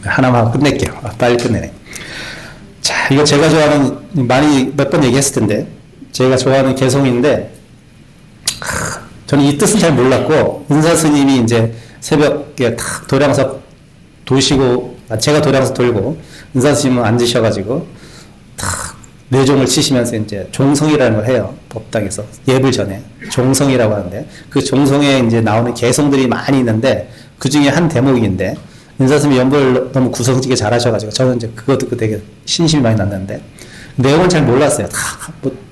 하나만 끝낼게요. 빨리 끝내네. 자, 이거 제가 좋아하는, 몇 번 얘기했을 텐데, 제가 좋아하는 개성인데, 저는 이 뜻은 잘 몰랐고, 은사 스님이 이제 새벽에 탁 도량석 도시고, 제가 도량석 돌고, 은사 스님은 앉으셔가지고, 탁 뇌종을 치시면서 이제 종성이라는 걸 해요. 법당에서. 예불 전에. 종성이라고 하는데, 그 종성에 이제 나오는 개성들이 많이 있는데, 그 중에 한 대목인데, 은사 스님이 연보를 너무 구성지게 잘하셔가지고, 저는 이제 그거 듣고 되게 신심이 많이 났는데, 내용은 잘 몰랐어요.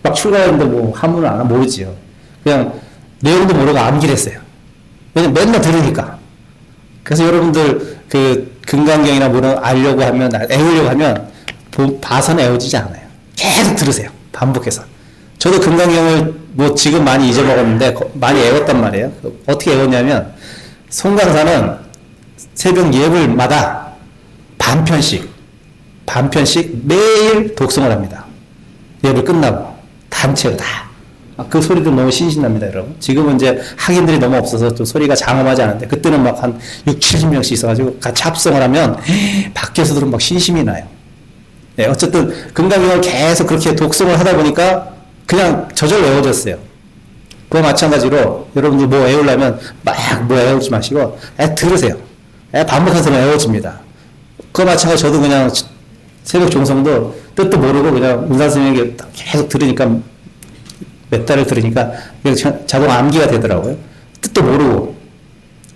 막 출가했는데 뭐, 한문을 안 하면 모르지요. 그냥, 내용도 모르고 암기했어요. 왜냐면 맨날 들으니까. 그래서 여러분들 그 금강경이나 뭐를 알려고 하면, 애우려고 하면 봐서는 애워지지 않아요. 계속 들으세요. 반복해서. 저도 금강경을 뭐 지금 많이 잊어먹었는데 많이 애웠단 말이에요. 어떻게 애웠냐면 송강사는 새벽 예불마다 반편씩 매일 독송을 합니다. 예불 끝나고 단체로 다. 그 소리도 너무 신신납니다, 여러분. 지금은 이제 학인들이 너무 없어서 좀 소리가 장엄하지 않은데, 그때는 막 한 6, 70명씩 있어가지고 같이 합성을 하면, 밖에서 들으면 막 신심이 나요. 네, 어쨌든, 금강경을 계속 그렇게 독송을 하다 보니까, 그냥 저절로 외워졌어요. 그와 마찬가지로, 여러분들 뭐 외우려면, 막 뭐 외우지 마시고, 들으세요. 반복해서 외워집니다. 그와 마찬가지로 저도 그냥 새벽 종성도 뜻도 모르고 그냥 은사 선생님에게 계속 들으니까, 몇 달을 들으니까 자동 암기가 되더라고요. 뜻도 모르고.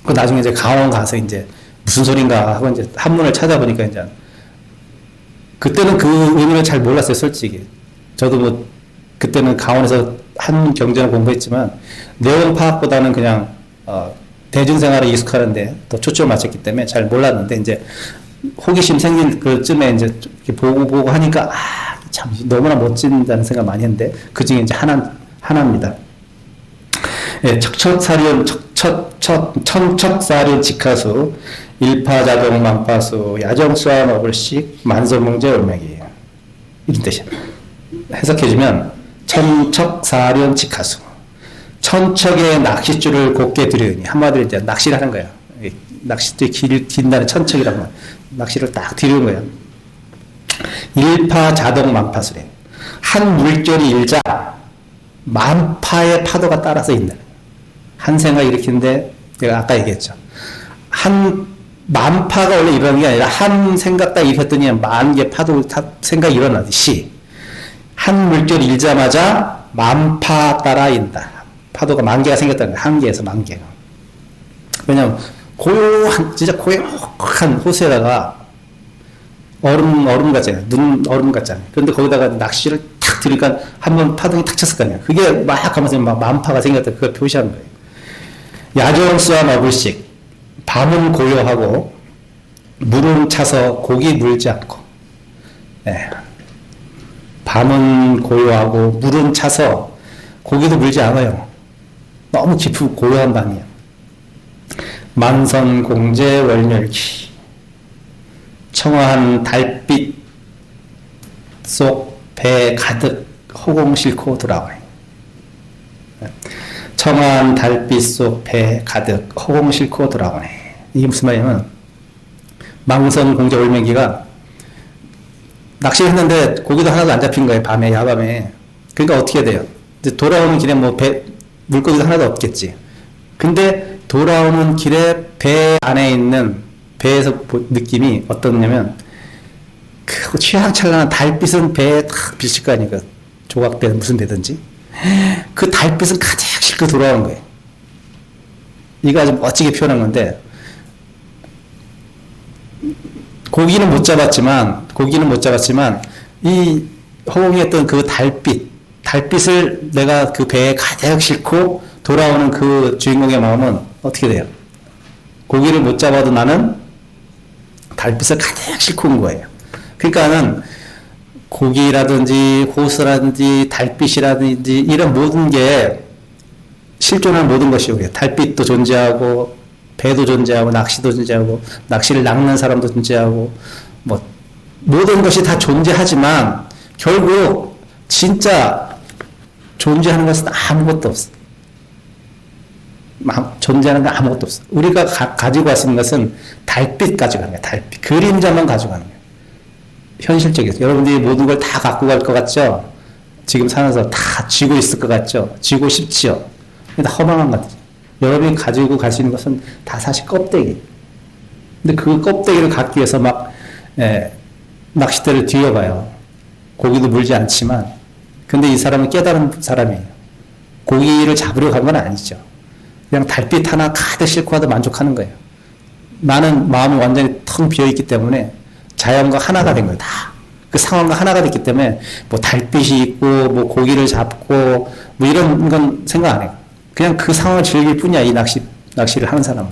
그 나중에 이제 강원 가서 이제 무슨 소린가 하고 이제 한문을 찾아보니까 이제 그때는 그 의미를 잘 몰랐어요, 솔직히. 저도 뭐 그때는 강원에서 한문 경전을 공부했지만 내용 파악보다는 그냥 대중생활에 익숙하는데 더 초점을 맞췄기 때문에 잘 몰랐는데 이제 호기심 생긴 그쯤에 이제 이렇게 보고 하니까 참 너무나 멋진다는 생각 많이 했는데 그 중에 이제 하나입니다. 예, 천척사련 직하수 일파자동 망파수 야정수와 어불식 만성공제 올맥이에요. 이런 뜻이에요. 해석해주면 천척사련 직하수 천척의 낚싯줄을 곱게 들으니 한마디로 이제 낚시를 하는 거예요. 낚싯줄이 긴다는 천척이라고 낚시를 딱 들이는 거예요. 일파자동 망파수래. 한 물결이 일자 만파의 파도가 따라서 있는 한 생각을 일으키는데 내가 아까 얘기했죠. 한 만파가 원래 일어나는 게 아니라 한 생각 딱 일으켰더니 만 개 파도 생각이 일어나듯이 한 물결이 일자마자 만파 따라 인다. 파도가 만 개가 생겼다는 거예요. 한 개에서 만 개가. 왜냐면 고요한 진짜 고요한 호수에다가 얼음 같잖아요. 눈 얼음 같잖아요. 그런데 거기다가 낚시를 탁 들으니까 한번 파동이 탁 쳤을 거 아니에요. 그게 막 하면서 막 만파가 생겼다. 그걸 표시하는 거예요. 야정수와 너불식. 밤은 고요하고 물은 차서 고기 물지 않고. 네. 밤은 고요하고 물은 차서 고기도 물지 않아요. 너무 깊고 고요한 밤이에요. 만선공제 월멸기. 청아한 달빛 속 배 가득 허공 싣고 돌아오네. 청아한 달빛 속 배 가득 허공 싣고 돌아오네. 이게 무슨 말이냐면 망선 공제 올맹기가 낚시를 했는데 고기도 하나도 안 잡힌 거예요. 밤에 야밤에. 그러니까 어떻게 돼요? 이제 돌아오는 길에 뭐 물고기도 하나도 없겠지. 근데 돌아오는 길에 배 안에 있는 배에서 느낌이 어떻냐면 그 취향찬란한 달빛은 배에 탁 비칠 거 아니에요. 조각배 무슨 배든지 그 달빛은 가득 싣고 돌아오는 거예요. 이거 아주 멋지게 표현한 건데 고기는 못 잡았지만 이 허공에 있던 그 달빛을 내가 그 배에 가득 싣고 돌아오는 그 주인공의 마음은 어떻게 돼요? 고기를 못 잡아도 나는 달빛을 가득 싣고 온 거예요. 그러니까는 고기라든지 호수라든지 달빛이라든지 이런 모든 게 실존하는 모든 것이 우리가 달빛도 존재하고 배도 존재하고 낚시도 존재하고 낚시를 낚는 사람도 존재하고 뭐 모든 것이 다 존재하지만 결국 진짜 존재하는 것은 아무것도 없어. 존재하는 건 아무것도 없어. 우리가 가지고 갈 수 있는 것은 달빛 가지고 가는 거야. 달빛. 그림자만 가지고 가는 거야. 현실적이죠. 여러분들이 모든 걸 다 갖고 갈 것 같죠? 지금 살면서 다 쥐고 있을 것 같죠? 쥐고 싶지요? 근데 허망한 것 같죠? 여러분이 가지고 갈 수 있는 것은 다 사실 껍데기. 근데 그 껍데기를 갖기 위해서 막, 낚싯대를 뒤어가요. 고기도 물지 않지만. 근데 이 사람은 깨달은 사람이에요. 고기를 잡으려 간 건 아니죠. 그냥 달빛 하나 가득 싣고 와도 만족하는 거예요. 나는 마음이 완전히 텅 비어있기 때문에 자연과 하나가 된 거예요, 다. 그 상황과 하나가 됐기 때문에, 뭐 달빛이 있고, 뭐 고기를 잡고, 뭐 이런 건 생각 안 해요. 그냥 그 상황을 즐길 뿐이야, 이 낚시를 하는 사람은.